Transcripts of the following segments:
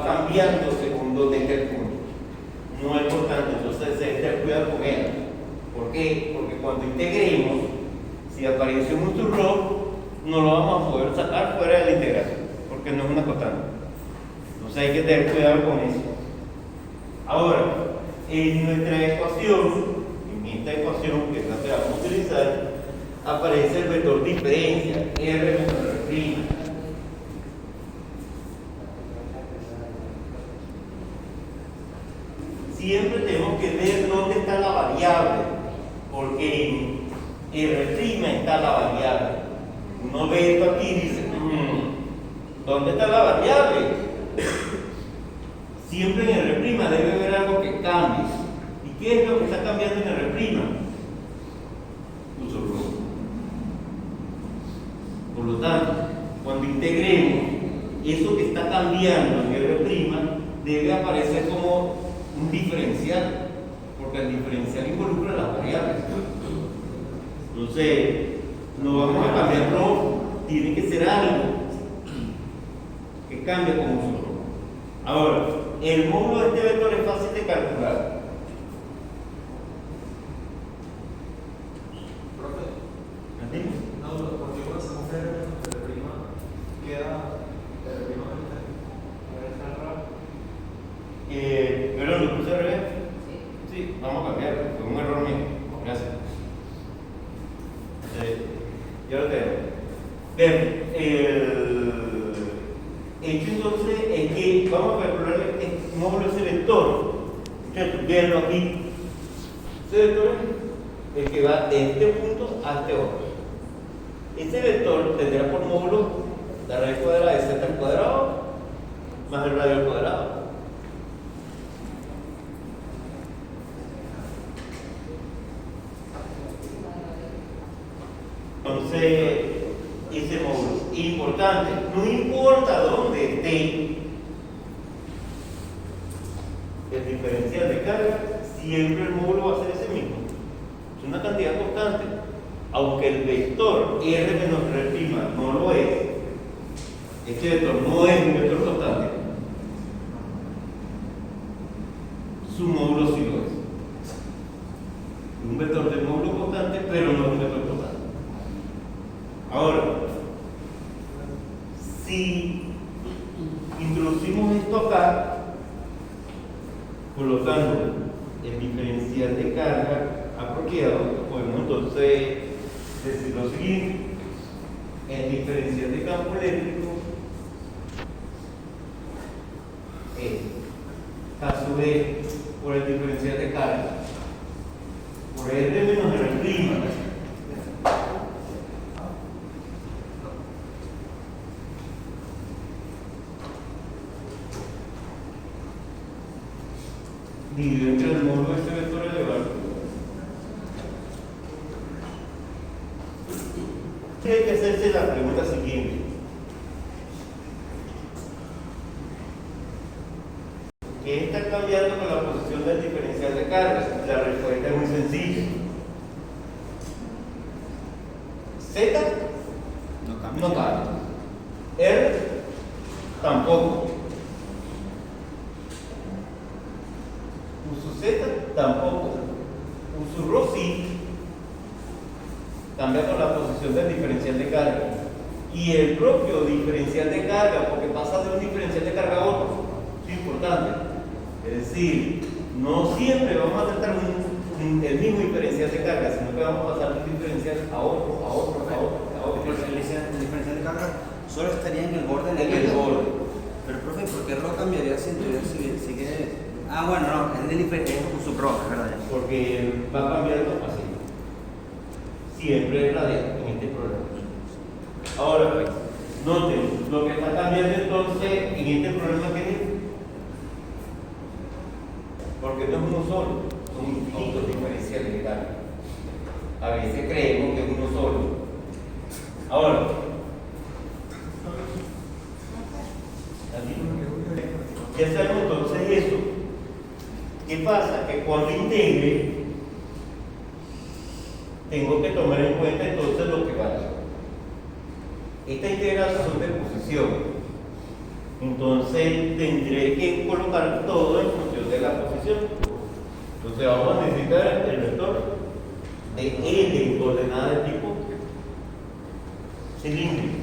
va cambiando según donde esté el punto. No es importante, entonces se debe tener cuidado con él. ¿Por qué? Porque cuando integremos, si apareció un surro, no lo vamos a poder sacar fuera de la integración, porque no es una constante. Entonces hay que tener cuidado con eso. Ahora, en nuestra ecuación, en esta ecuación que es la que vamos a utilizar, aparece el vector diferencia, R menos R'. Siempre tenemos que ver dónde está la variable, porque en R' está la variable. Uno ve esto aquí y dice, ¿dónde está la variable? Siempre en R' debe haber algo que cambie. ¿Y qué es lo que está cambiando en R'? Un solo. Por lo tanto, cuando integremos, eso que está cambiando en R' debe aparecer como un diferencial, porque el diferencial involucra las variables. Entonces, no vamos a cambiar rojo, tiene que ser algo que cambie como un solo. Ahora, el módulo de este vector es fácil de calcular. Profe, ¿Entiendes? no, porque cuando hacemos R queda R' ¿Pero lo puse al revés? Sí, vamos a cambiar, fue un error mío. Gracias. Ya lo tengo. Bien, el hecho entonces es que vamos a calcular el módulo de ese vector. Muchachos, véanlo aquí. Ese vector es el que va de este punto a este otro. Ese vector tendrá por módulo la raíz cuadrada de z al cuadrado más el radio al cuadrado. Entonces, ese módulo, importante, no importa dónde esté el diferencial de carga, siempre el módulo va a ser ese mismo. Es una cantidad constante. Aunque el vector R menos R' no lo es, este vector no es un vector constante, su módulo sí lo es. Un vector de módulo constante, pero no es un vector constante. Ahora, si introducimos esto acá, colocando el diferencial de carga apropiado, podemos entonces decir lo siguiente: el diferencial de campo eléctrico es a su vez por el diferencial de carga por R menos R'. Dividido entre el módulo de este vector elevado. Hay que hacerse la pregunta siguiente: ¿qué está cambiando con la posición del diferencial de carga? La respuesta es muy sencilla. Z no cambia. R tampoco. Z tampoco. Un rho sí cambia con la posición del diferencial de carga. Y el propio diferencial de carga, porque pasa de un diferencial de carga a otro, es importante. Es decir, no siempre vamos a tratar el mismo diferencial de carga, sino que vamos a pasar de un diferencial a otro, a otro, a otro, a otro. El diferencial de carga solo estaría en el borde de la En el borde. Pero, profe, ¿por qué rho cambiaría si sigue? Ah, bueno, no, es un subrho, es verdad. Porque va cambiando así. Siempre es radial en este problema. Ahora, pues, noten, lo que está cambiando entonces en este problema que es, porque no es uno solo, son infinitos diferenciales de carga. A veces creemos que es uno solo. Ahora, ya sabemos entonces eso. ¿Qué pasa? Que cuando integre, tengo que tomar en cuenta entonces lo que vale. Esta integración de posición Entonces tendré que colocar todo en función de la posición. Entonces vamos a necesitar el vector de L en coordenada de tipo cilíndrico.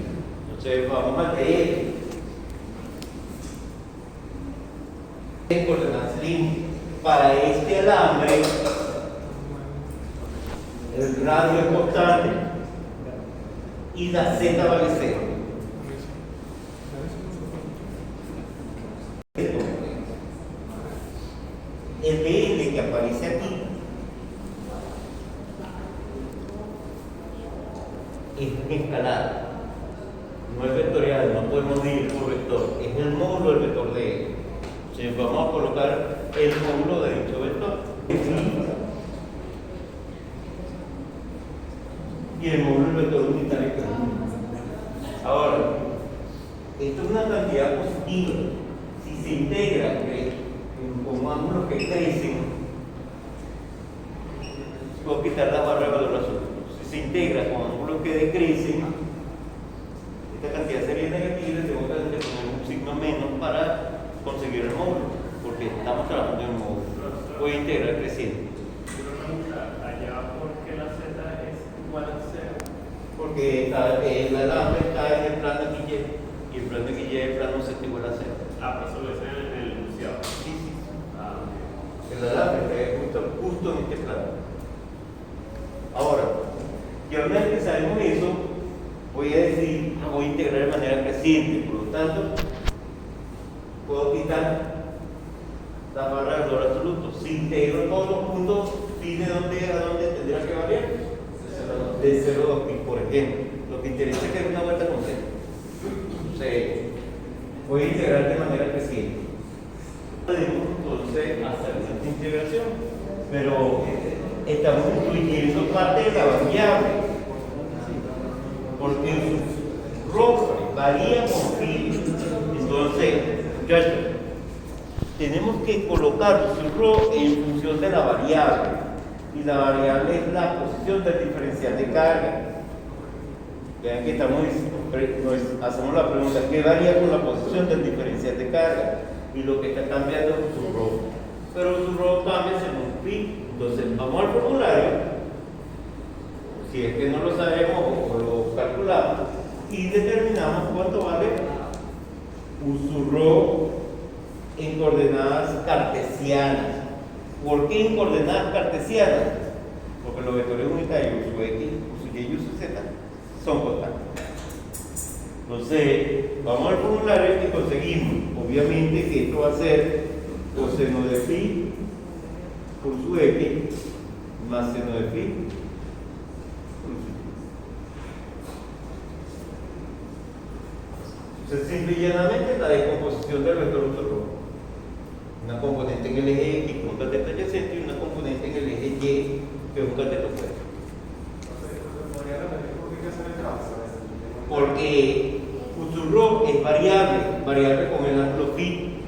Entonces vamos a L en coordenada cilíndrica. Para este alambre, el radio es constante y la Z vale 0. El BL que aparece aquí es escalar, no es vectorial, no podemos ir por vector, es el módulo del vector de L. Entonces vamos a colocar el módulo de dicho vector y el módulo del vector unitario que es 1. Ahora, esto es una cantidad positiva. Si se integra con ángulos que crecen, puedo quitar la barra de valor azul. Si se integra con ángulos que decrecen, esta cantidad sería negativa y tengo que poner un signo menos para conseguir el módulo, porque estamos trabajando en el módulo. Voy a integrar creciendo. Allá, ¿por qué la Z es igual a 0? Porque el alambre está en el plano XY y el plano XY es el plano Z igual a 0. Pero eso lo es en el enunciado. Sí, sí. Ah, ok. El alambre está justo en este plano. Ahora, ya una vez que sabemos eso, voy a integrar de manera creciente. Por lo tanto, puedo quitar la barra de valor absoluto. Si integro todos los puntos, ¿de dónde a dónde tendría que variar? De 0 a 2pi, por ejemplo. Lo que interesa es que es una vuelta con 0. Entonces, voy a integrar de manera creciente. Podemos entonces hacer esta integración, pero estamos incluyendo parte de la variable, porque su rho varía con pi. Entonces, muchachos, tenemos que colocar su rho en función de la variable, y la variable es la posición del diferencial de carga. Vean que hacemos la pregunta, ¿qué varía con la posición del diferencial de carga? Y lo que está cambiando es su rho. Pero su rho cambia según pi. Entonces, vamos al formulario, si es que no lo sabemos o lo calculamos, y determinamos cuánto vale su rho en coordenadas cartesianas. ¿Por qué en coordenadas cartesianas? Porque los vectores unitarios, su X, su Y y su Z, son constantes. Entonces, vamos al formulario y conseguimos, obviamente, que esto va a ser coseno de phi por su X más seno de phi por su Y. Entonces, simple y llanamente, la descomposición del vector rho. Una componente en el eje X, un cateto adyacente, y una componente en el eje Y, que es un cateto opuesto. Porque su rho es variable con el ángulo phi,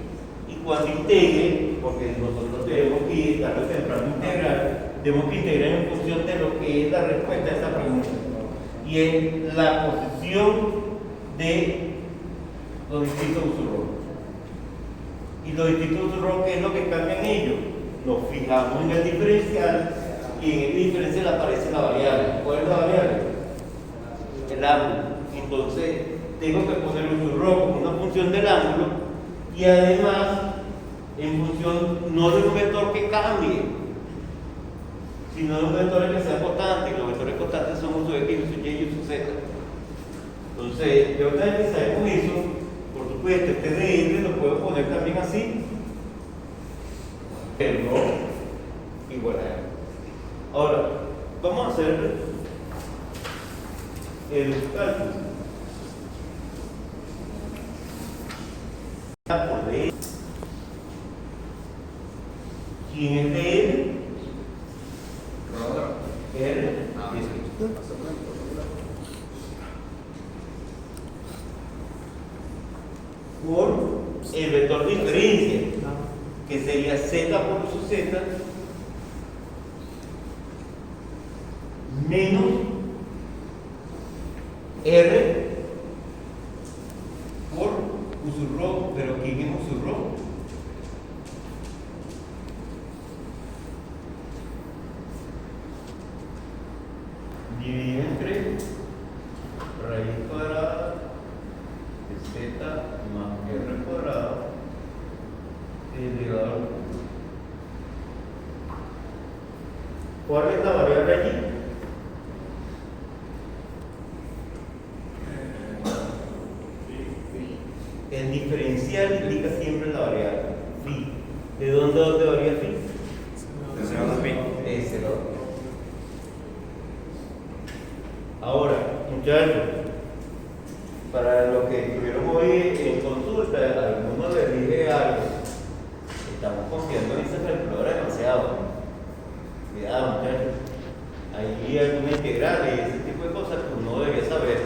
y cuando integre, porque nosotros tenemos que tarde o temprano integrar, tenemos que integrar en función de lo que es la respuesta a esa pregunta, y es la posición de los distintos usurros. Y los distintos usurros, ¿qué es lo que cambia en ellos? Nos fijamos en el diferencial, y en el diferencial aparece la variable. ¿Cuál es la variable? El ángulo. Entonces, tengo que poner un usurro como una función del ángulo, y además en función no de un vector que cambie, sino de un vector que sea constante. Los vectores constantes son su X, su Y y su Z. Entonces, ya una vez que sabemos eso, por supuesto, este DL lo puedo poner también así: el rho igual a R. Ahora, vamos a hacer el cálculo. Por D, ¿quién es DL? R. Por el vector diferencia, que sería Z por su Z menos R por su rho su rho. Dividido entre raíz cuadrada de z más r cuadrado elevado al cubo. ¿Cuál es la variable allí? El diferencial indica siempre la variable phi. ¿De dónde a dónde varía phi? De 0 a pi. De 0 a pi. Ahora, muchachos, para los que estuvieron hoy en consulta, a algunos les dije algo. Estamos confiando en esa calculadora demasiado. Cuidado, muchachos. Hay alguna integral y ese tipo de cosas que uno debería saber.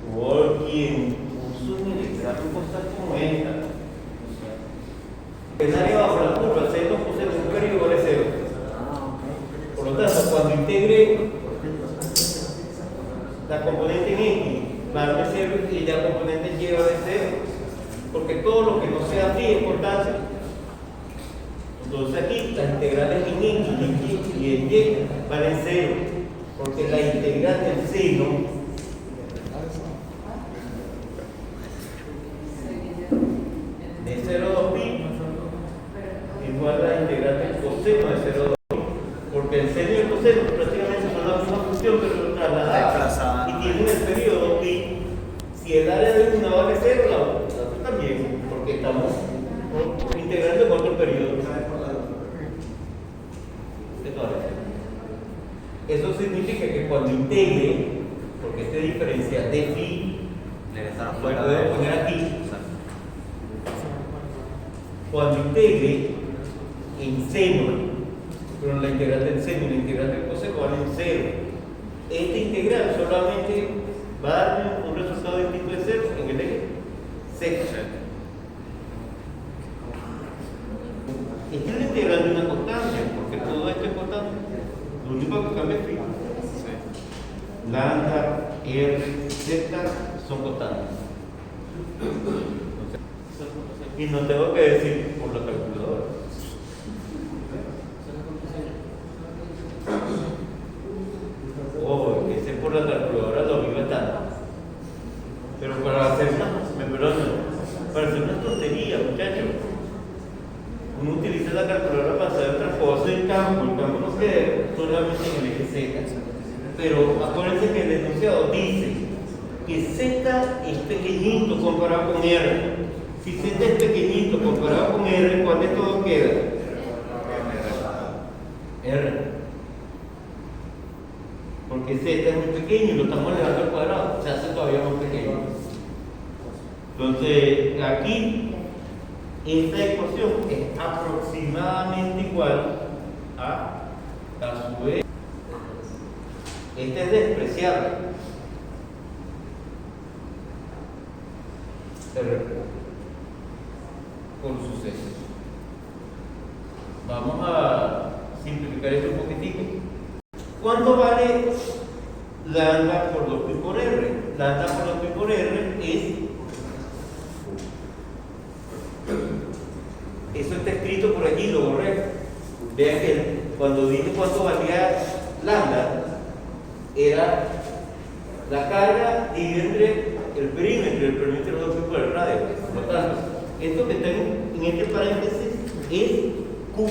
Hubo quien puso en el examen cosas como esta. El área bajo la curva, C lo puse en un periodo de 0. Por lo tanto, cuando integre la componente en X va a dar 0 y la componente en Y va de 0. Porque todo lo que no sea phi es constante. Entonces aquí las integrales en X y en Y valen 0. Porque la integral del seno de 0 a 2 pi igual a la integral del coseno de 0 a 2 pi. Porque el seno y el coseno prácticamente son la misma función, pero trasladadas. Y tienen el periodo pi. Si el área de una vale 0, la otra también, porque estamos integrando en otro periodo. Eso significa que cuando integre, porque este diferencial de phi, lo puedo poner aquí, cuando integre en seno, pero la integral del seno y la integral del coseno valen 0. Esta integral solamente va a darme un resultado distinto de 0 en el eje sec. Esta es la integral de una constante, porque todo esto es constante. Lo único que cambia es phi. Lambda, R, Z son constantes. Y no tengo que decir por la calculadora. Ojo, ese por la calculadora lo vive tanto. Pero para hacer una tontería, muchachos, uno utiliza la calculadora para hacer otras cosas en campo. El campo no queda solamente en el eje Z. Pero acuérdense que el enunciado dice que Z es pequeñito comparado con R. Si Z es pequeñito comparado con R, ¿cuál de todo queda? R. Porque Z es muy pequeño y lo estamos elevando al cuadrado, se hace todavía más pequeño. Entonces, aquí, esta ecuación es aproximadamente igual a su vez. Este es despreciable. Por suceso. Vamos a simplificar esto un poquitico. ¿Cuánto vale lambda por 2pi por r? Lambda por 2pi por r es... Eso está escrito por allí, lo borré. Vean que cuando dije cuánto valía lambda, era la carga dividida entre el perímetro de 2pi por el radio. Por lo tanto, esto que está en este paréntesis es Q.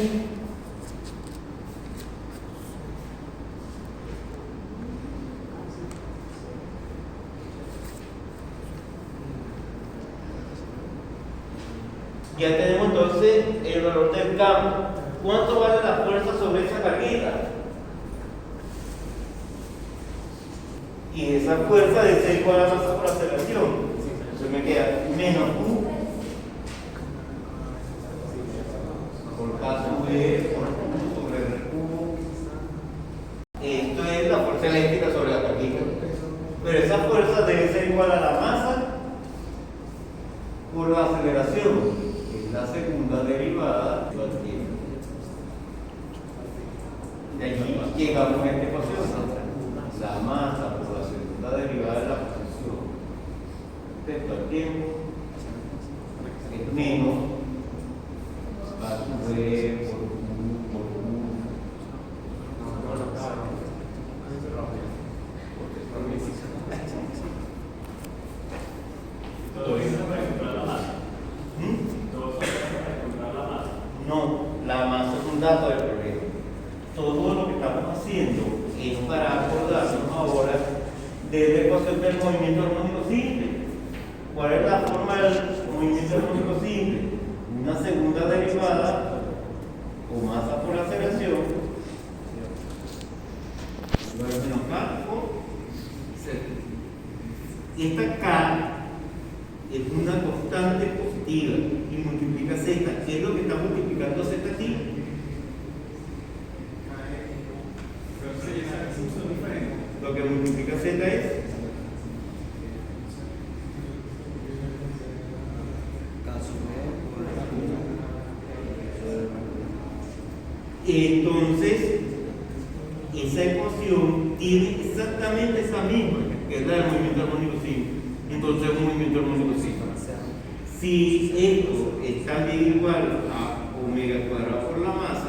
Ya tenemos entonces el valor del campo. ¿Cuánto vale la fuerza sobre esa carguita? Y esa fuerza debe ser igual a la masa por aceleración. Entonces me queda menos Q por caso V por Q sobre R cubo. Esto es la fuerza eléctrica sobre la carguita. Pero esa fuerza debe ser igual a la masa por la aceleración. La segunda derivada del tiempo. De allí llegamos a esta ecuación. La masa por la segunda derivada de la posición respecto al tiempo menos espacio B por U por U. No, la masa es un dato del problema. Todo lo que estamos haciendo es para acordarnos ahora de la ecuación del movimiento armónico simple. ¿Cuál es la forma del movimiento armónico simple? Una segunda derivada o masa por aceleración menos K o Z. Esta K es una constante positiva y multiplica Z. ¿Qué es lo que está multiplicando Z aquí? Lo que multiplica Z es entonces esa ecuación tiene exactamente esa misma, que es la del movimiento armónico simple. Entonces un movimiento armónico simple. Si esto es también igual a omega cuadrado por la masa,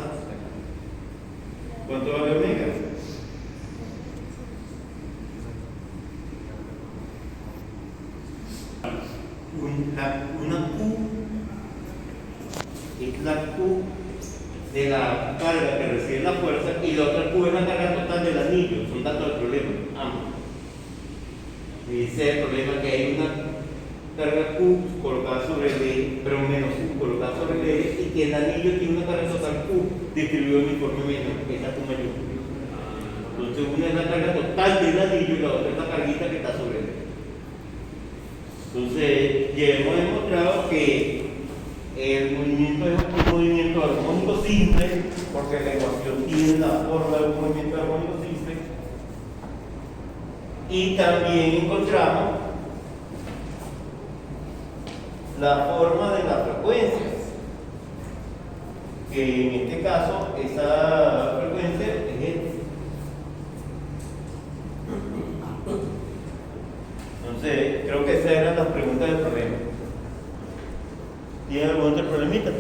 ¿cuánto vale omega? Una Q es la Q de la carga que recibe la fuerza y la otra Q es la carga total del anillo. Son datos del problema, ambos. Dice el problema que hay una carga Q colocada sobre el E, pero menos Q colocada sobre el E, y que el anillo tiene una carga total Q distribuida uniformemente, esa Q mayor. Entonces una es la carga total del anillo y la otra es la carguita que está sobre el E. Entonces ya hemos demostrado que el movimiento es un movimiento armónico simple, porque la ecuación tiene la forma de un movimiento armónico simple. Y también encontramos la forma de las frecuencias, que en este caso esa frecuencia es esta. Entonces, creo que esas eran las preguntas del problema. ¿Tiene algún otro problemita?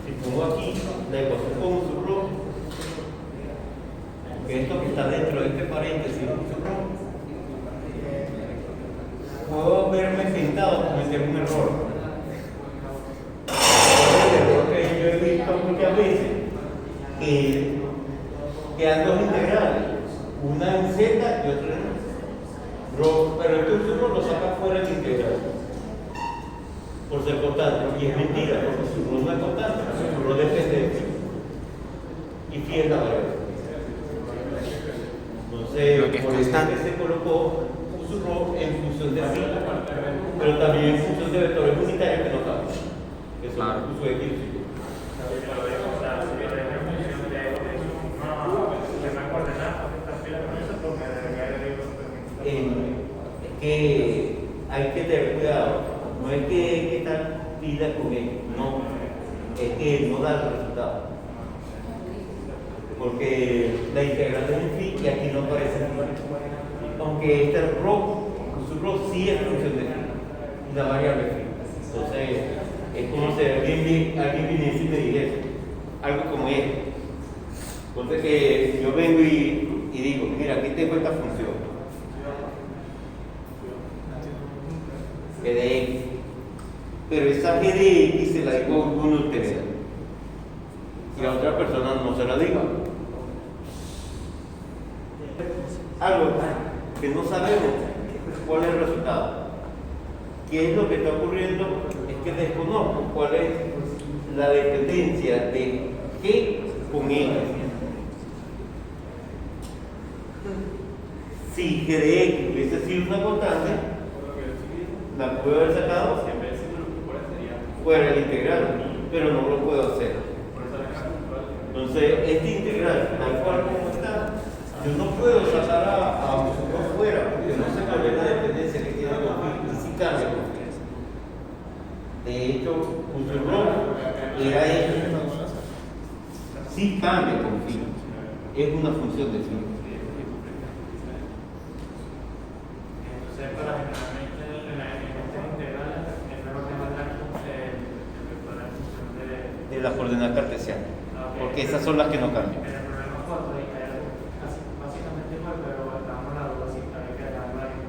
Si pongo aquí la ecuación con un subró, que esto que está dentro de este paréntesis es un subró, puedo verme tentado a cometer un error. El error que yo he visto muchas veces, que quedan dos integrales, una en Z y otra en Rho, pero este subró lo saca fuera del integral por ser constante, y es mentira, porque su rho no es constante, su rho depende de y fiel la variable. Entonces, Lo que es por eso constante. que se colocó su rho en función de phi, pero también en función de vectores unitarios que no cambian, que son Claro. su X y su Y. Es que hay que tener cuidado, no es que estar pila con él, no, es que no da el resultado, porque la integral es en phi y aquí no aparece en phi, aunque este rho, su rho sí es función de phi y la variable es phi. Entonces es como si alguien viniese y me dijese algo como esto. Entonces que yo vengo y digo, mira, aquí tengo esta función G de X, pero esa G de X se la digo a alguno de ustedes y a otra persona no se la diga. Algo que no sabemos cuál es el resultado. ¿Qué es lo que está ocurriendo? Es que desconozco cuál es la dependencia de G con X. Si G de X hubiese sido una constante, la puedo haber sacado fuera del integral, pero no lo puedo hacer. Entonces, este integral, tal cual como está, yo no puedo sacar a un subró fuera, porque no sé cuál es la dependencia que tiene con phi, y si cambia con phi. De hecho, un subró era X, si cambia con phi, es una función de phi. Entonces, para generalmente en estas integrales es mejor que coordenadas cartesianas, porque esas son las que no cambian. Pero el problema es cuando hay algo básicamente igual, pero estamos en la duda si hay que dejarla en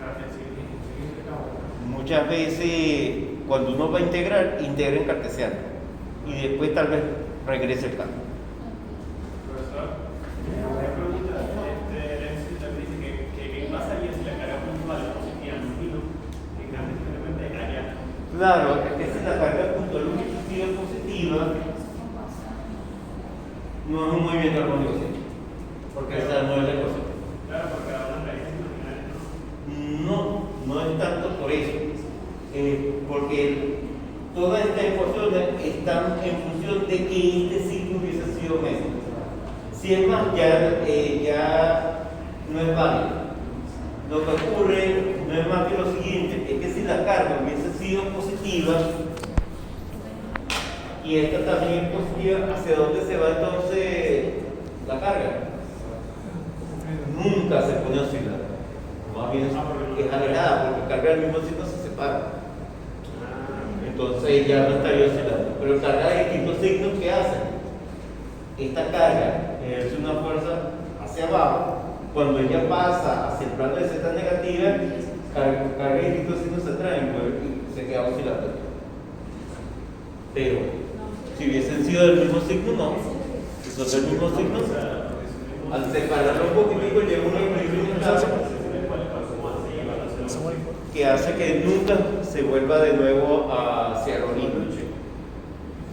cartesiana cilíndrica o no. Muchas veces, cuando uno va a integrar, integra en cartesiano y después tal vez regrese el cambio. Profesor, una pregunta. Lenzi también dice que qué pasaría si la carga puntual es positiva en kilo y grande simplemente allá. Claro, es que si la carga puntual es positiva, no es un movimiento armónico, porque esa no es la ecuación. Claro, porque ahora las raíces nominales no. No es tanto por eso, porque todas estas ecuaciones están en función de que este ciclo hubiese sido menos. Si es más, ya no es válido. Lo que ocurre no es más que lo siguiente, es que si la carga hubiese sido positiva, y esta también es positiva, ¿hacia dónde se va entonces la carga? Nunca se pone a oscilar. Más bien es alejada, porque carga del mismo signo se separa. Entonces ya no estaría oscilando. Pero carga de distintos signos, ¿qué hacen? Esta carga ejerce una fuerza hacia abajo. Cuando ella pasa hacia el plano de Z negativa, carga de distintos signos se atraen y se queda oscilando. Pero si hubiesen sido del mismo signo, no. Si son del mismo signo, al separarlo un poquitico llega un equilibrio inestable que hace que nunca se vuelva de nuevo hacia el origen.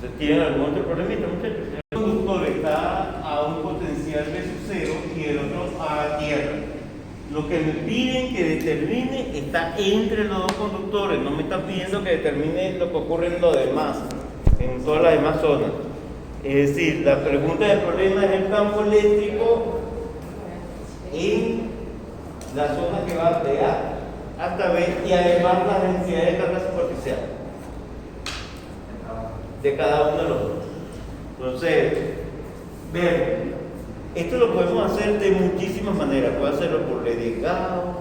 ¿Se tienen algún otro problemita, muchachos? El conductor está a un potencial de su cero y el otro a tierra. Lo que me piden que determine está entre los dos conductores, no me están pidiendo que determine lo que ocurre en lo demás, en todas las demás zonas. Es decir, la pregunta del problema es el campo eléctrico en la zona que va de A hasta B y además la densidad de carga superficial de cada uno de los dos. Entonces, vean, esto lo podemos hacer de muchísimas maneras. Puedo hacerlo por ley de Gauss,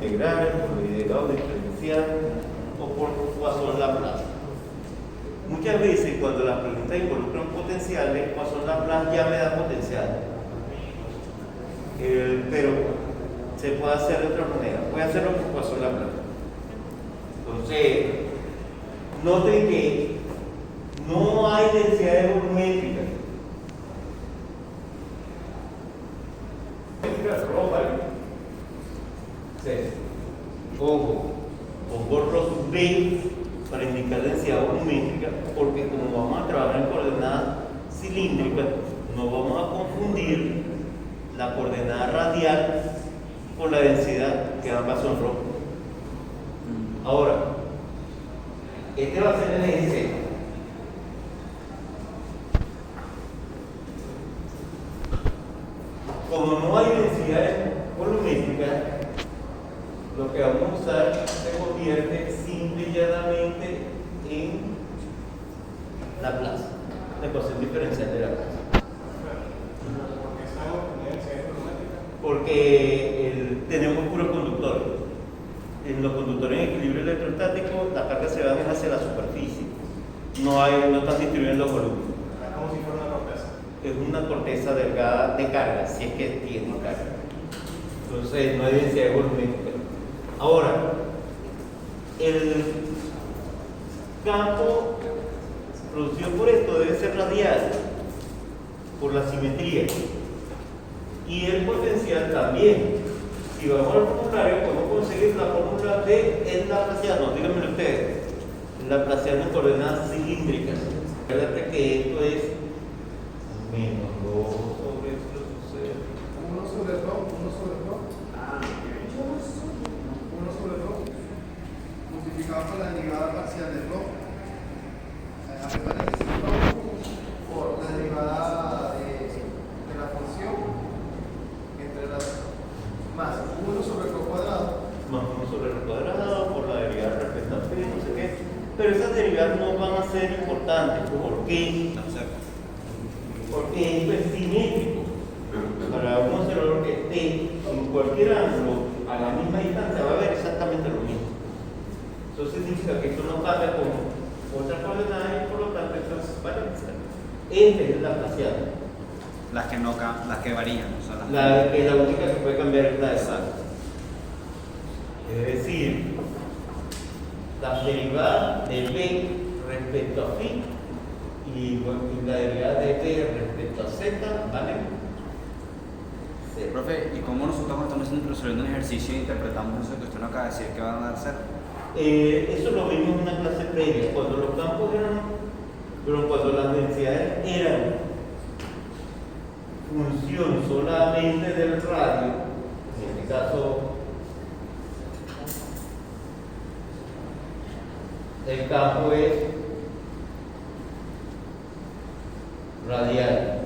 integral, por ley de Gauss diferencial o por Poisson-Laplace. Muchas veces cuando las preguntas involucran potenciales, Poisson-Laplace ya me da potencial. Pero se puede hacer de otra manera. Puede hacerlo por Poisson-Laplace. Entonces, noten que no hay densidades volumétricas. Ojo, pongo rho sub B para indicar densidad volumétrica, porque como vamos a trabajar en coordenadas cilíndricas, no vamos a confundir la coordenada radial con la densidad, que ambas son rho. Ahora, este va a ser el eje Z. Como no hay densidades volumétricas, lo que vamos a usar se convierte simple y llanamente en Laplace, la ecuación diferencial de Laplace. Porque tenemos puros conductores. En los conductores en equilibrio electrostático, la carga se va hacia la superficie. No están distribuidos en los volúmenes. Es como si fuera una corteza. Es una corteza delgada de carga, si es que tiene carga. Entonces no hay densidad volumétrica. Ahora, el campo producido por esto debe ser radial, por la simetría. Y el potencial también. Si vamos al formulario, podemos conseguir la fórmula de el laplaciano. Díganme ustedes, el laplaciano en coordenadas cilíndricas. Recuerda que esto es menos 2 sobre esto sucede. 1 sobre 2, 1 sobre 2. Ah, ok. 1 sobre 2 multiplicado por la derivada parcial de rho. Por la derivada de la función entre las más 1 sobre rho cuadrado. Más 1 sobre el cuadrado por la derivada respecto a p, no sé qué. Pero esas derivadas no van a ser importantes. ¿Por qué? Porque esto es simétrico. Para un observador que esté en cualquier ángulo a la misma distancia va a ver exactamente lo mismo. Eso significa que esto no cambia con otra coordenada y por lo tanto estas van a ser. Esta es la glacial. Las que no las que varían, son las La que la única que puede cambiar es la de sal. Exacto. Es decir, las derivadas de B respecto a phi y la derivada de B respecto a Z, ¿vale? Sí. Profe, ¿y cómo nosotros cuando estamos resolviendo un ejercicio interpretamos eso que usted nos acaba de decir que van a hacer? Eso lo vimos en una clase previa, cuando los campos pero cuando las densidades eran función solamente del radio, en este caso el campo es radial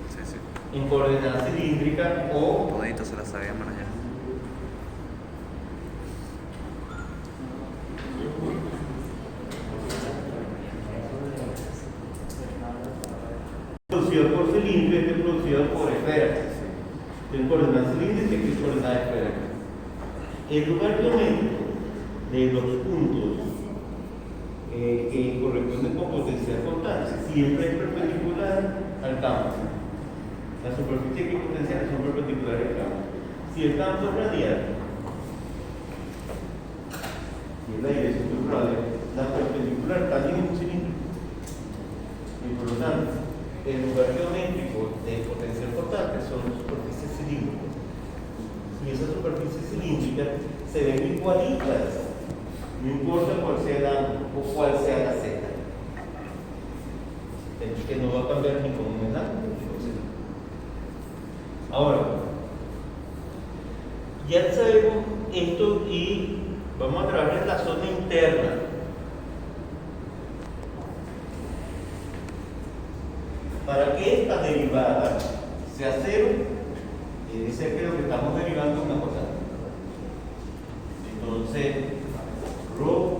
Sí, sí. en coordenada cilíndrica o Todito se la sabía manejar. producida por cilindro y que producida por esfera. En coordenada cilíndrica y en coordenada esférica. El lugar geométrico de los puntos que corresponden con potencial constante siempre es perpendicular al campo. La superficie equipotencial son perpendiculares al campo. Si el campo es radial, y es la dirección de un radio, la perpendicular también es un cilindro. Y por lo tanto, el lugar geométrico del potencial constante son superficies cilíndricas. Y esas superficies cilíndricas se ven igualitas, no importa cuál sea el ángulo o cuál sea la z. Es que no va a cambiar ni con un ángulo ni con z. Ahora, ya sabemos esto y vamos a trabajar en la zona interna. Para que esta derivada sea cero, dice que lo que estamos derivando es una cosa. Entonces, rho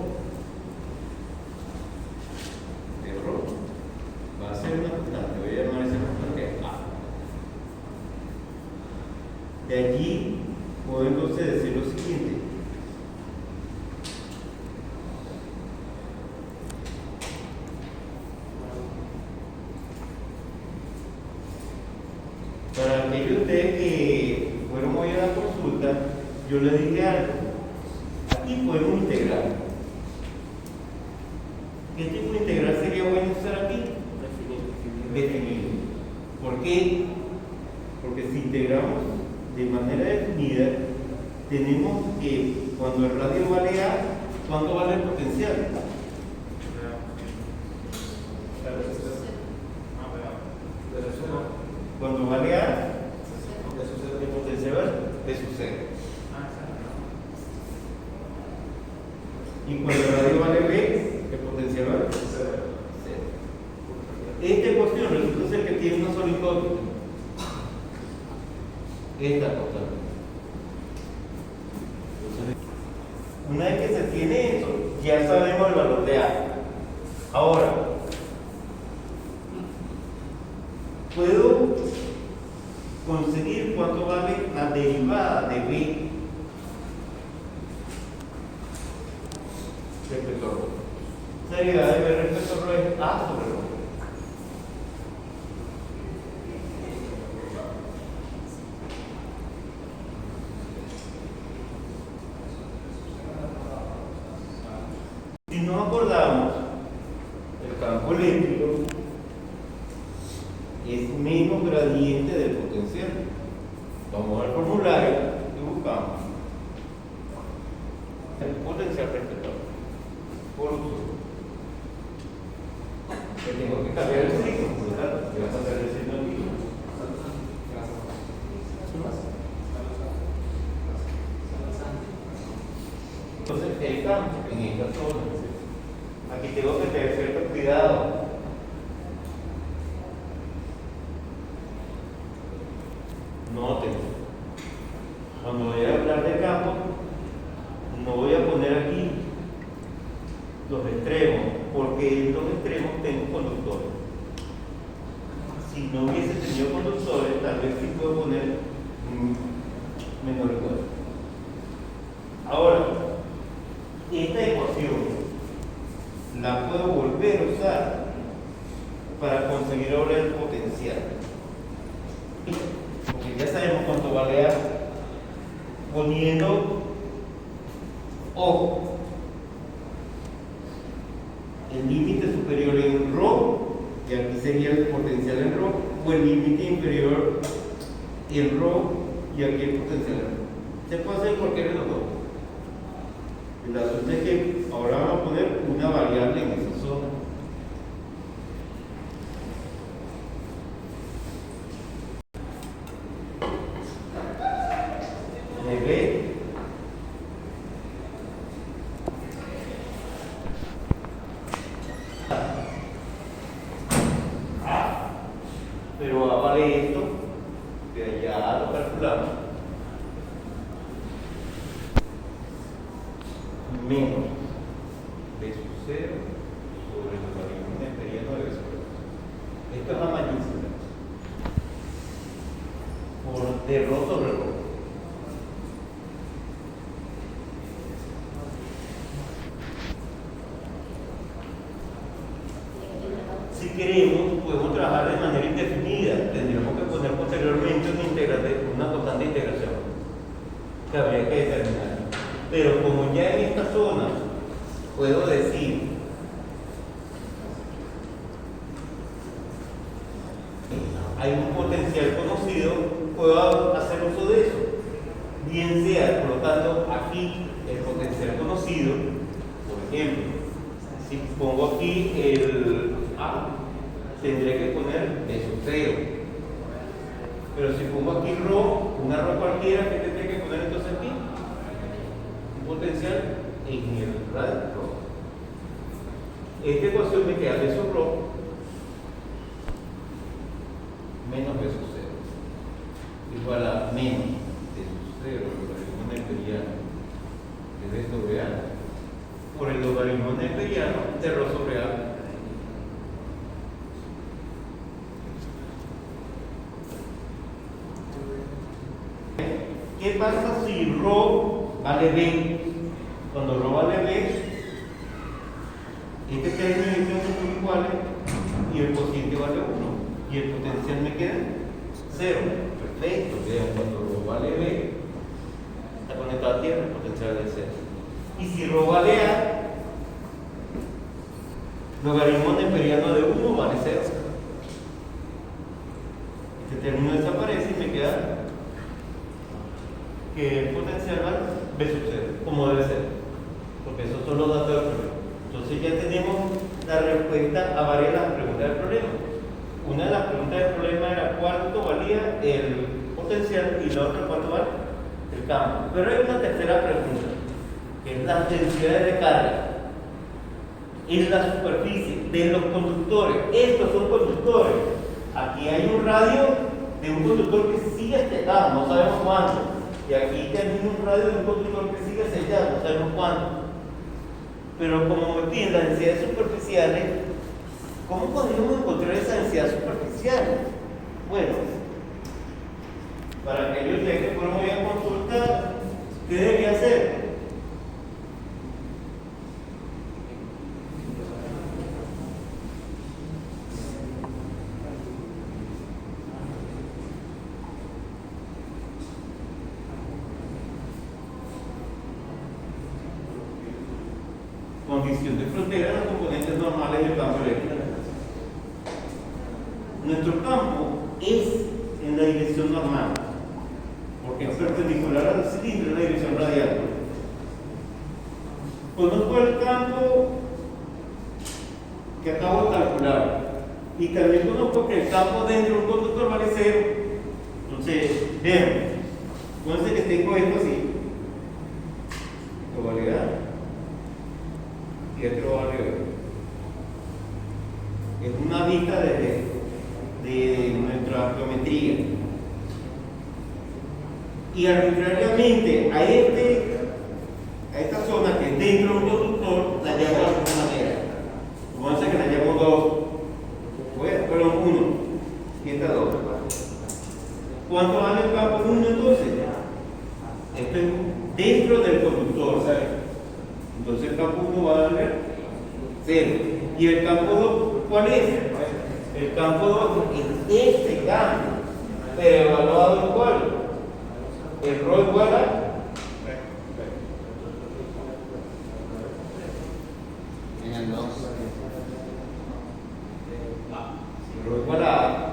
de rho va a ser una constante. Voy a llamar esa constante A. De allí puedo entonces decir lo siguiente. Para aquellos de ustedes que fueron hoy a la consulta, yo les dije algo. Aquí podemos integrar. ¿Qué tipo de integral sería bueno usar aquí? Definido. ¿Por qué? Porque si integramos de manera definida, tenemos que cuando el radio vale A, ¿cuánto vale el potencial? Cuando vale A, el potencial es su cero. Y cuando el radio vale B, el potencial vale cero. Esta ecuación resulta ser que tiene una sola incógnita. Esta constante. Una vez que se tiene eso, ya sabemos el valor de A. Ahora, puedo conseguir cuánto vale la derivada de B respecto a ρ. La derivada de B respecto a ρ es A sobre ρ. Si nos acordamos, el campo eléctrico es menos gradiente del potencial. Vamos al formulario y buscamos el potencial respecto por uso. Que tengo que cambiar el signo, por lo tanto, voy a pasar el signo aquí. Entonces, el campo en esta zona, aquí tengo que tener cierto cuidado. Noten, cuando voy a hablar de campo, no voy a poner aquí los extremos, porque en los extremos tengo conductores. Si no hubiese tenido conductores, tal vez sí puedo poner menor igual. Ahora, valea poniendo, ojo, el límite superior en rojo, y aquí sería el potencial en rojo, o el límite inferior en rojo, y aquí el potencial en rojo. Se puede hacer cualquiera de los dos. El asunto es que ahora vamos a poner una variable en esa zona. NB pero vale esto, de allá lo calculamos, menos B sub 0 sobre el logaritmo neperiano de B sub 0. Esto es la mayúscula. Por de rho sobre rho. Si queremos, podemos trabajar de manera indefinida. Tendríamos que poner posteriormente una constante de integración que habría que determinar. Pero como ya en esta zona puedo decir hay un potencial conocido, puedo hacer uso de eso. Bien sea colocando aquí el potencial conocido, por ejemplo, si pongo aquí el A, tendré que poner B sub 0. Pero si pongo aquí rho, una rho cualquiera, ¿qué tendré que poner entonces aquí? Un potencial en el radio rho. Esta ecuación me queda B sub rho menos B sub 0 igual a menos B sub 0 el logaritmo neperiano de B sobre A por el logaritmo neperiano de rho sobre A. ¿Qué pasa si rho vale B? Cuando rho vale B, este término y este son iguales y el cociente vale 1 y el potencial me queda 0. Perfecto, vean, cuando rho vale B, está conectado a tierra, el potencial es 0. Y si rho vale A, logaritmo neperiano de 1 vale 0. Este término desaparece y me queda que el potencial vale B sub 0, como debe ser, porque esos son los datos del problema. Entonces ya tenemos la respuesta a varias de las preguntas del problema. Una de las preguntas del problema era cuánto valía el potencial y la otra cuánto vale el campo. Pero hay una tercera pregunta, que es las densidades de carga en la superficie de los conductores. Estos son conductores. Aquí hay un radio de un conductor que sigue sellado, no sabemos cuánto. Y aquí tenemos un radio de un conductor que sigue sellado, no sabemos cuánto. Pero como me piden las densidades superficiales, ¿cómo podríamos encontrar esa densidad superficial? Bueno, para aquellos que fueron hoy a consultar, ¿qué debería hacer? Condición de frontera, los componentes normales del campo eléctrico. Nuestro campo es en la dirección normal, porque es perpendicular al cilindro en la dirección radial. Conozco el campo que acabo de calcular y también conozco que el campo dentro de un conductor vale 0. Entonces, vean, entonces que tengo esto así, probabilidad y otro vale es una vista de nuestra geometría y arbitrariamente a esta zona que es dentro de un conductor la llamo de alguna manera. Vamos a hacer que la llamo 2, perdón, 1 y esta 2. ¿Cuánto vale el campo 1 entonces? Esto es dentro del conductor, ¿sabes? Entonces el campo 1 va a valer 0. ¿Y el campo 2 cuál es? El campo 2 es este campo, pero evaluado en cuál? el rho igual a En el 2. rho igual a A,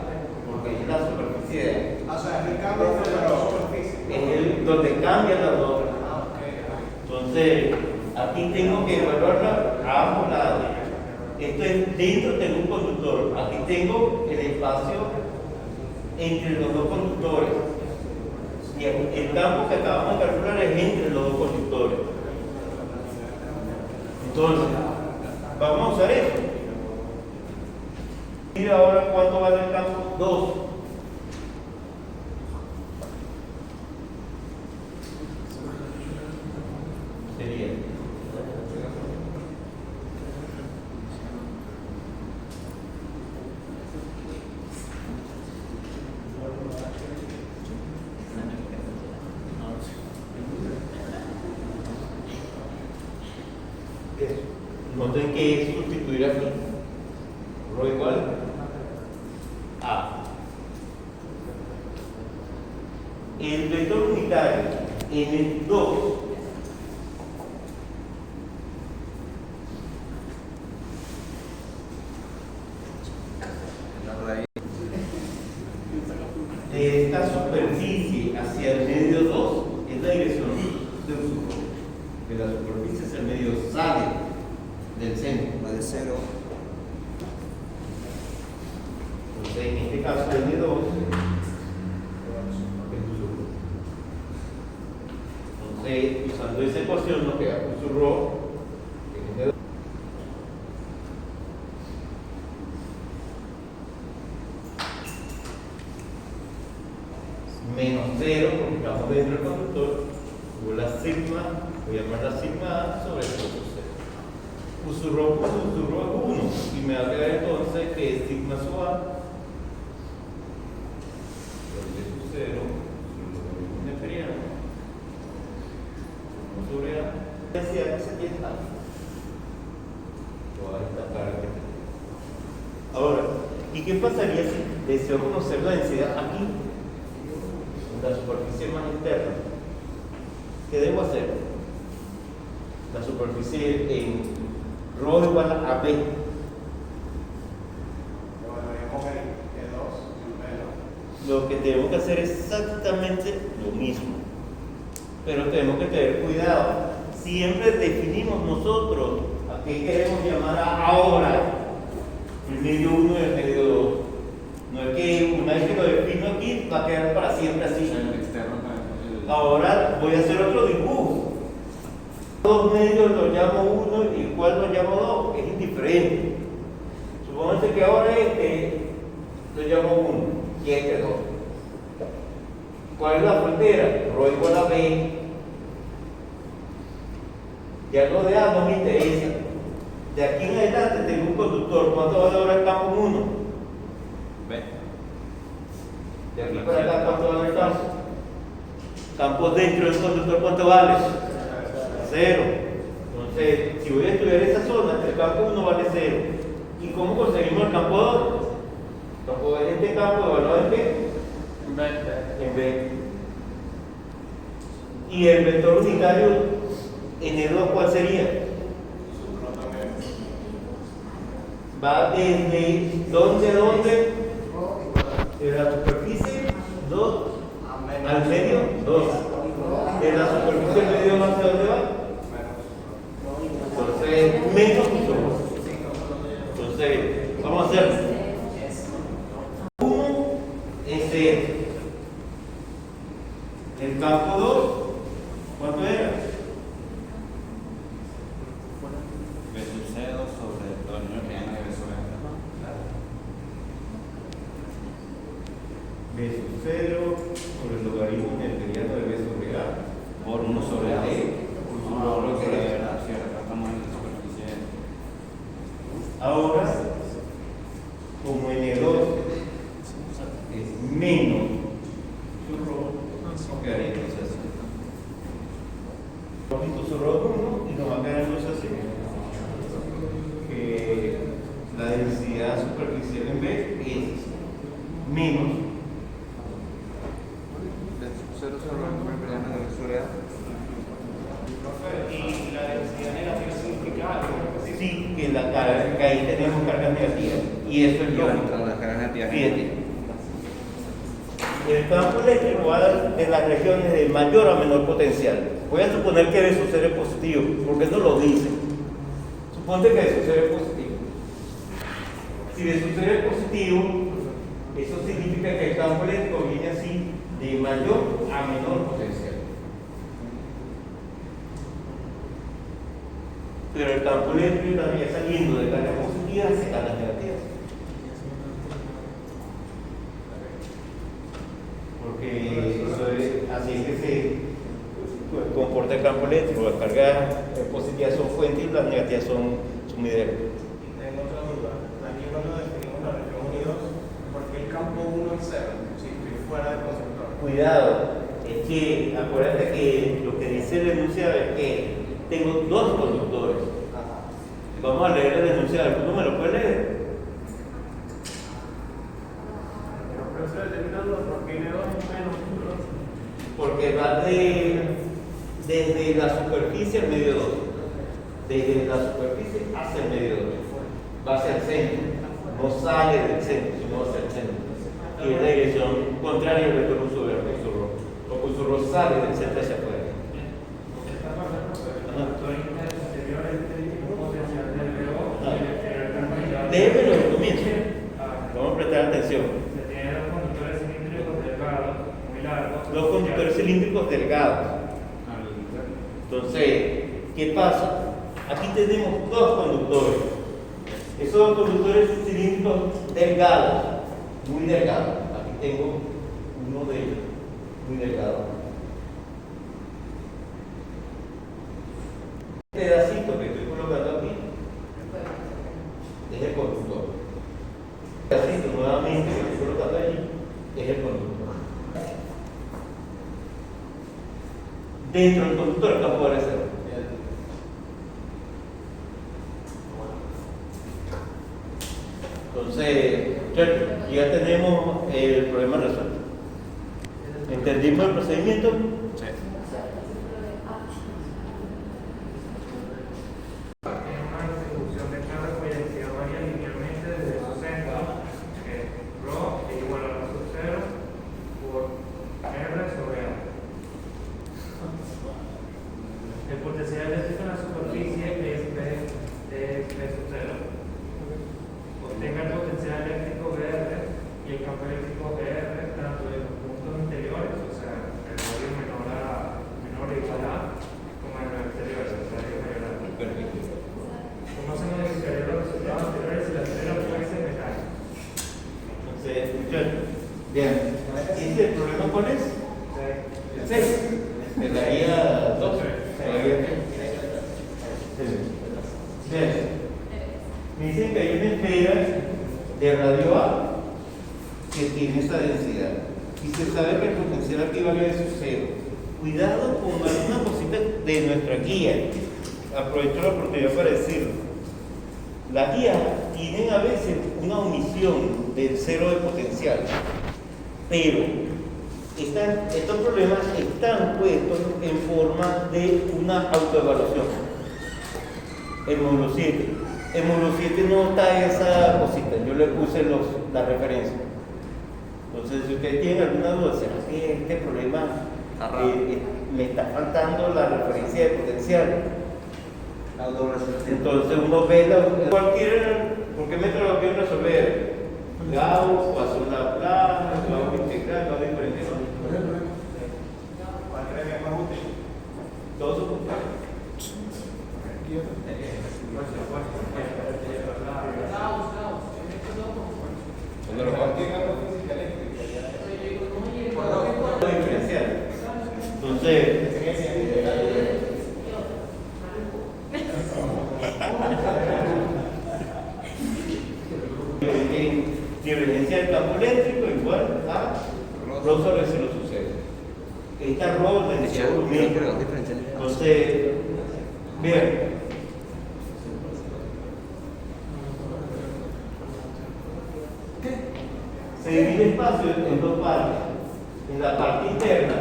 porque es la superficie de A. O sea, es el cambio de la superficie. Es el donde cambian las dos. Ah, ok. Entonces, aquí tengo que evaluarla a ambos lados. Esto es dentro de un conductor. Aquí tengo el espacio entre los dos conductores. Y el campo que acabamos de calcular es entre los dos conductores. Entonces, vamos a usar eso. Mira ahora cuánto vale el campo 2. Sería eso. Noten que es sustituir aquí. Rho igual a. El vector unitario en el 2 La raíz. de esta superficie hacia el medio 2 es la dirección de uso. De la superficie hacia el medio sale del centro. Va de 0. Entonces, en este caso, el medio 2 entonces, usando esa ecuación, nos queda con su rho, que es N2. Menos 0, porque estamos dentro del conductor, por la sigma, voy a llamar la sigma A sobre el punto 0. Usurro es 1, y me va a quedar entonces que sigma sub A sobre 0, un neperiano, sobre A, decía que se tiene A. Toda esta carga que tengo. Ahora, ¿y qué pasaría si deseo conocer la densidad aquí? La superficie más interna. ¿Qué debo hacer? La superficie en rho igual a B. Devolveríamos el E2 y un B2. Lo que tenemos que hacer es exactamente lo mismo. Pero tenemos que tener cuidado. Siempre definimos nosotros a qué queremos llamar ahora el medio 1 y el medio 2. No es que una vez que lo defino aquí va a quedar para siempre así. El externo también. Ahora voy a hacer otro dibujo. Dos medios los llamo 1 y cuál los llamo 2. Es indiferente. Supónganse que ahora este lo llamo 1 y este 2. ¿Cuál es la frontera? Rho igual a B. Ya lo de A no me interesa. De aquí en adelante tengo un conductor. ¿Cuánto vale ahora el campo 1? B. De aquí para acá, ¿cuánto vale el campo? Campo dentro del conductor, ¿cuánto vale? 0. Entonces, si voy a estudiar esa zona, el campo 1 vale 0. ¿Y cómo conseguimos el campo 2? El campo de este campo evaluado en qué? En B. ¿Y el vector unitario N2 cuál sería? Va desde ¿dónde a dónde? De la superficie 2 al medio 2. De la superficie al medio ¿hacia dónde va? Entonces, menos 1. Entonces, vamos a hacer 1 es 0. El campo 2, ¿cuánto era? B sub 0 sobre todo el neperiano de B sobre A. B sub 0 sobre el logaritmo neperiano de B sobre A. Por 1 sobre A. Por Lo lo que que era, era. si ahora estamos en la superficie. Ahora, como N2 es menos su rho, quedaría entonces así. Su rho 1 y nos va a quedar entonces así. Que la densidad superficial en B es menos cero sobre la propiedad sobre A. Y la densidad negativa significa algo. Sí, que la carga, que ahí tenemos cargas negativas. Y eso es Y va a lógico. entrar las cargas negativas. Fíjate. El campo eléctrico va a dar en las regiones de mayor a menor potencial. Voy a suponer que eso será positivo, porque no lo dice. Suponte que eso será positivo. Si eso será positivo, eso significa que el campo eléctrico viene así de mayor a menor potencial. Pero el campo eléctrico también saliendo de cargas positivas hacia cargas negativas. Porque eso es, así es que se comporta el campo eléctrico. Las cargas positivas son fuentes y las negativas son sumideros. Tengo otra duda. Aquí cuando definimos la región 1 y 2, ¿por qué el campo 1 es 0? Si estoy fuera del conceptor. Cuidado, es que acuérdate que lo que dice el enunciado es que tengo dos conductores. Vamos a leer el enunciado. ¿Tú me lo puedes leer? Pero eso determinando por qué N2 es menos. Porque va desde la superficie al medio 2. Desde la superficie hacia el medio 2. Va hacia el centro. No sale del centro, sino hacia el centro. Y es la dirección contraria al vector uso de recurso rojo. Lo que uso rojo sale del centro hacia afuera. Esta parte el conductor interior es el potencial del VO y el exterior también. Déjelo al comienzo. Vamos a prestar atención. Se tienen los conductores cilíndricos delgados, muy largos. Los conductores cilíndricos delgados. Entonces, ¿qué pasa? Aquí tenemos dos conductores. Esos dos conductores cilíndricos delgados, muy delgados. Aquí tengo uno de ellos, muy delgado. Este pedacito que estoy colocando aquí es el conductor. Este pedacito nuevamente que estoy colocando allí es el conductor. Dentro del conductor el campo de cero. Entonces, ya tenemos el problema resuelto. ¿Entendimos el procedimiento? Sí. Tiene una distribución de carga cuya densidad varía linealmente desde su centro, que es ρ es igual a sub 0 por R sobre A. El potencial eléctrico en la superficie es B sub 0. Obtenga el potencial eléctrico VR y el campo eléctrico VR tanto de los puntos interiores, o sea, el volumen menor o igual a, como en los exteriores, o sea, el mayor a. Perfecto. ¿Cómo se modificarían los resultados anteriores si la esfera fuese metálica? Entonces, muchachos, bien. ¿Y el problema cuál es? El 6. Me daría 12. Bien. Me dicen que hay una esfera de radio A que tiene esa densidad. Y se sabe que el potencial aquí vale de su cero. Cuidado con alguna cosita de nuestra guía. Aprovecho la oportunidad para decirlo. Las guías tienen a veces una omisión del cero de potencial. Pero estos problemas están puestos en forma de una autoevaluación. El módulo 7. En módulo 7 no está esa cosita, yo le puse la referencia. Entonces, si ustedes tienen alguna duda, ¿será que este problema me está faltando la referencia de potencial? La autorresolución. Entonces uno ve cualquier, ¿por qué método lo quieren resolver? Gauss, Poisson Laplace, Gauss integral, Gauss diferencial. ¿Cuál cree que es más útil? Todos son diferencial. Entonces, divergencia del campo eléctrico igual a ρ sobre si lo sucede. Esta ρ la densidad lumínica. Entonces, bien. Se divide el espacio en dos partes. En la parte interna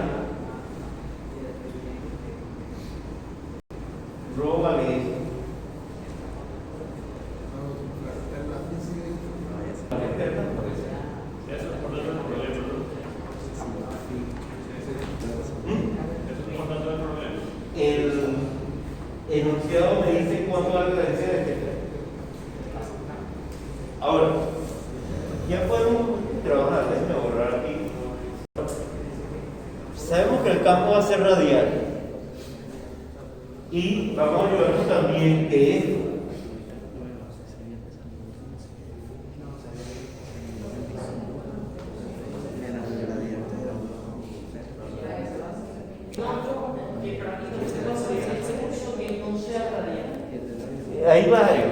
Eso es por tanto el problema. El enunciado me dice cuánto vale la densidad de este. Ahora, ya podemos trabajar, déjenme borrar aquí. Sabemos que el campo va a ser radial. Y vamos a ayudarnos también de esto. Hay varios.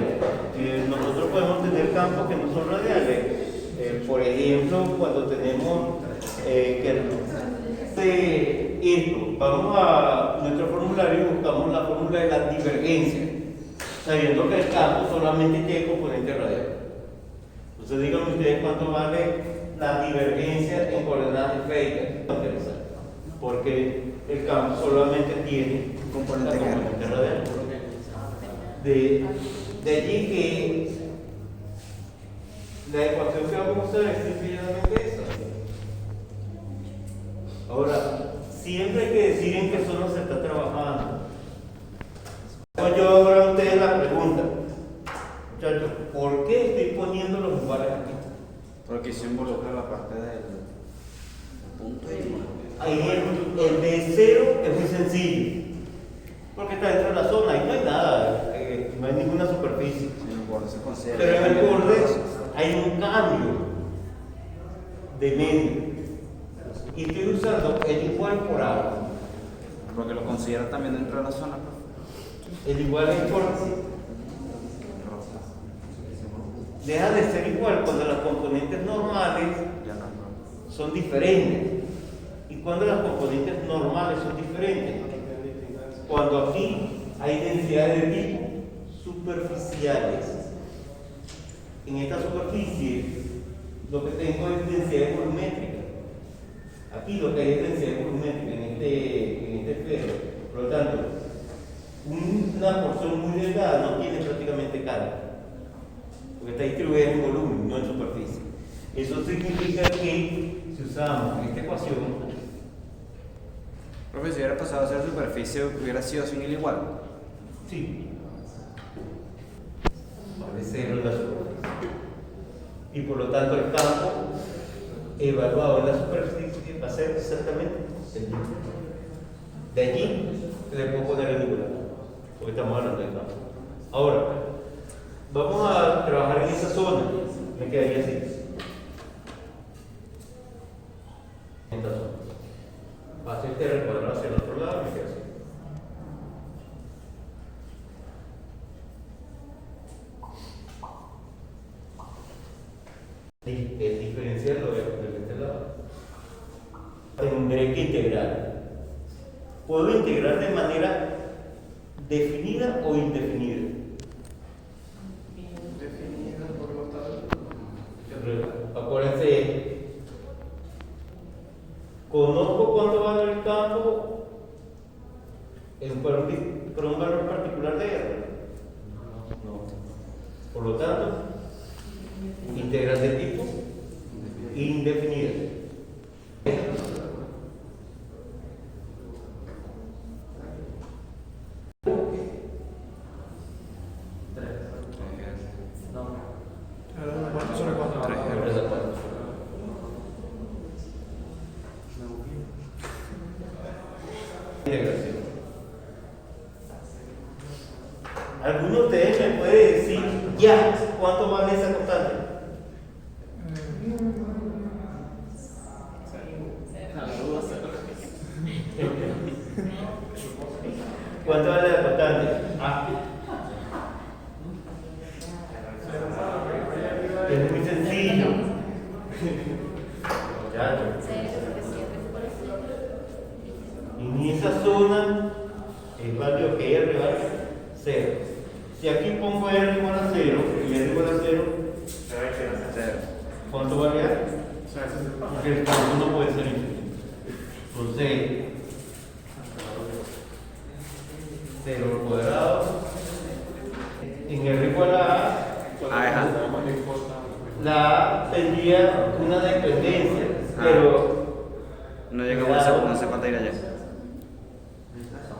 Nosotros podemos tener campos que no son radiales. Por ejemplo, cuando tenemos esto, vamos a nuestro formulario y buscamos la fórmula de la divergencia, sabiendo que el campo solamente tiene componente radial. Entonces díganme ustedes cuánto vale la divergencia en coordenadas esféricas. Porque el campo solamente tiene Componente radial. De allí que la ecuación que vamos a usar es simplemente esa. Ahora, siempre hay que decir en qué zona se está trabajando. Yo ahora a ustedes la pregunta, muchachos, ¿por qué estoy poniendo los lugares aquí? Porque se involucra la parte del punto y Ahí el de cero es muy sencillo, porque está dentro de la zona, ahí no hay nada, no hay ninguna superficie. el borde se considera. Pero en el borde hay un cambio de medio. Y estoy usando el igual por A. Porque lo considera también dentro de la zona, profe. El igual es por. Deja de ser igual cuando las componentes normales Ya no. son diferentes. Y cuando las componentes normales son diferentes. Cuando aquí hay densidades de tipo superficiales. En esta superficie lo que tengo es densidad volumétrica. Aquí lo que hay es densidad volumétrica en este esfero. Por lo tanto, una porción muy delgada no tiene prácticamente carga, porque está distribuida en volumen, no en superficie. Eso significa que si usamos esta ecuación, Profe, si hubiera pasado a ser superficie, hubiera sido sin el igual. sí, vale cero en la superficie. Y por lo tanto el campo evaluado en la superficie va a ser exactamente el mismo. De allí le puedo poner el igual, porque estamos hablando del campo. Ahora, vamos a trabajar en esa zona. Me quedaría así. Esta zona. Va a ser recuadrar hacia el otro lado, me queda así. El diferencial lo veo de este lado. Tendré que integrar. Puedo integrar de manera definida o indefinida. Definida por los tablas. Acuérdense, conozco cuánto vale el campo por un valor particular de R. No. Por lo tanto, integral de tipo indefinida. ¿Cuántos sobre cuántos? Integración. ¿Alguno de ustedes me puede decir ya cuánto vale esa constante? ¿Cuánto vale la constante? Es muy sencillo. Muchachos. En esa zona es válido que R vale 0. Si aquí pongo R igual a 0 y R igual a 0, ¿cuánto vale A? Porque el campo no puede ser infinito. Entonces, 0 al cuadrado. En R igual a A, la A tendría una dependencia, pero No llegamos a lado, no sé cuánto irá ya.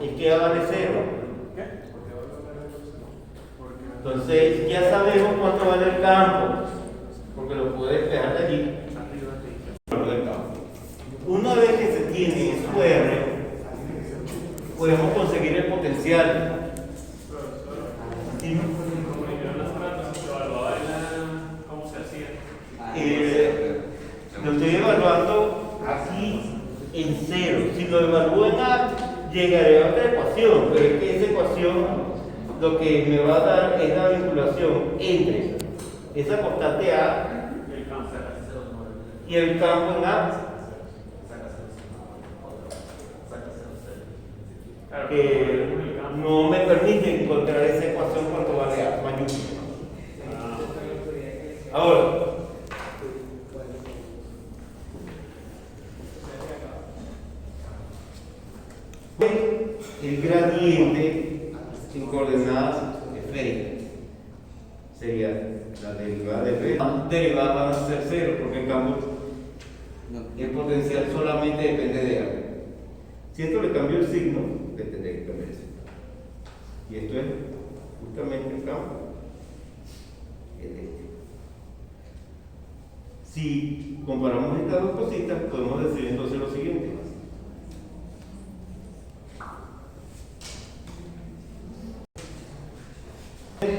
es que vale cero. Entonces ya sabemos cuánto vale el campo, porque lo puedes despejar de allí. Una vez que se tiene en su R, podemos conseguir el potencial. Como vinieron las pruebas, se evaluaba cómo se hacía. Lo estoy evaluando aquí en cero. Si lo evalúo en A, llegaré a otra ecuación, pero es que esa ecuación lo que me va a dar es la vinculación entre esa constante A y el campo en A, que no me permite encontrar esa ecuación cuando vale A mayúscula. Ahora, el gradiente en coordenadas esféricas sería la derivada de B. Las derivadas van a ser cero porque en cambio el potencial solamente depende de A. Si esto le cambio el signo, le tendré que cambiar el signo. Y esto es justamente el campo. Es este. Si comparamos estas dos cositas, podemos decir entonces lo siguiente.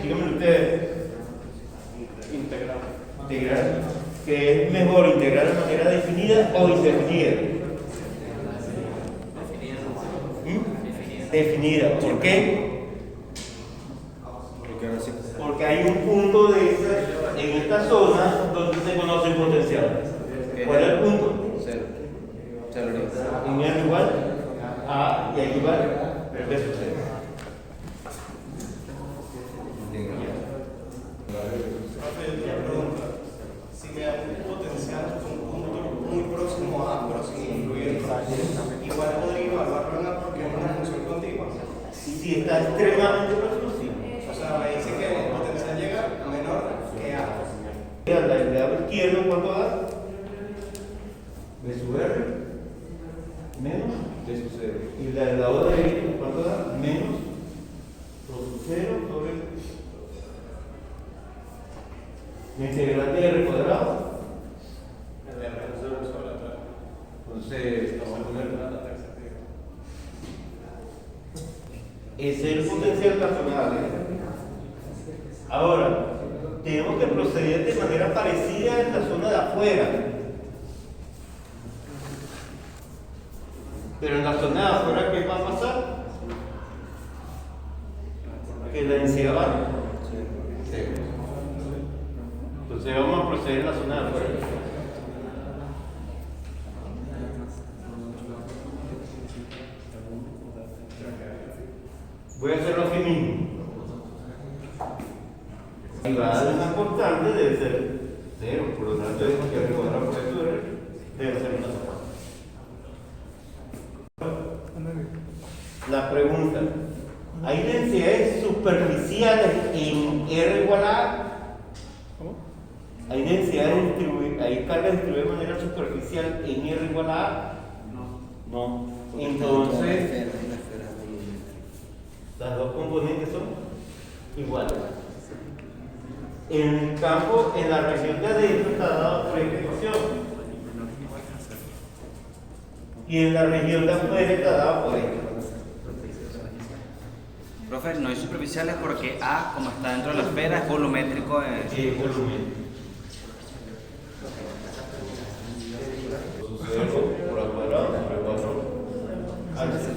Díganme ustedes, integrar, ¿que es mejor integrar de manera definida o indefinida? Definida. ¿Por qué? Porque hay un punto en esta zona donde se conoce el potencial. ¿Cuál es el punto? Cero. Cero. En R igual A y aquí igual B sub 0. Si me da un potencial un punto muy próximo a A, pero sin incluir igual podría evaluarlo en A porque es una función continua. Si está extremadamente próximo, sí. O sea, me dice que el potencial llega menor que A. El lado izquierdo, ¿cuánto da? B sub R menos B sub 0. Y el lado derecho, ¿cuánto da? Menos Rho sub 0 sobre la integral de R cuadrado. El R sobre la tabla. Entonces, vamos a poner ese es el potencial racional. Ahora, tenemos que proceder de manera parecida en la zona de afuera. Pero en la zona de afuera, ¿qué va a pasar? Que la densidad baja. Cero. Entonces vamos a proceder en la zona de afuera. Voy a hacerlo aquí mismo. Y va a dar una constante, debe ser 0, por lo tanto es que recordar por esto debe ser una sola. La pregunta: ¿hay densidades superficiales en R igual a A? ¿Hay densidades distribuidas, hay cargas distribuidas de manera superficial en R igual a A? No. Entonces, las dos componentes son iguales. En el campo, en la región de adentro está dado por esta ecuación. Y en la región de afuera está dado por esta. Profe, no hay superficiales porque A, como está dentro de la esfera, es volumétrico. Volumen. Por al cuadrado sobre 4 alces.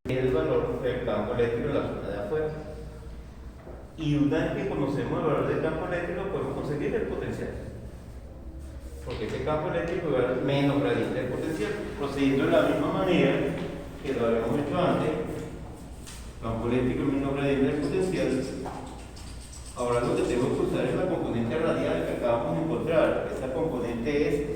El valor del campo eléctrico en la zona de afuera. Y una vez que conocemos el valor del campo eléctrico, podemos conseguir el potencial. Porque este campo eléctrico va a dar menos gradiente de potencial, procediendo de la misma manera que lo habíamos hecho antes. Campo eléctrico menos gradiente de potencial. Ahora lo que tengo que usar es la componente radial que acabamos de encontrar. Esa componente es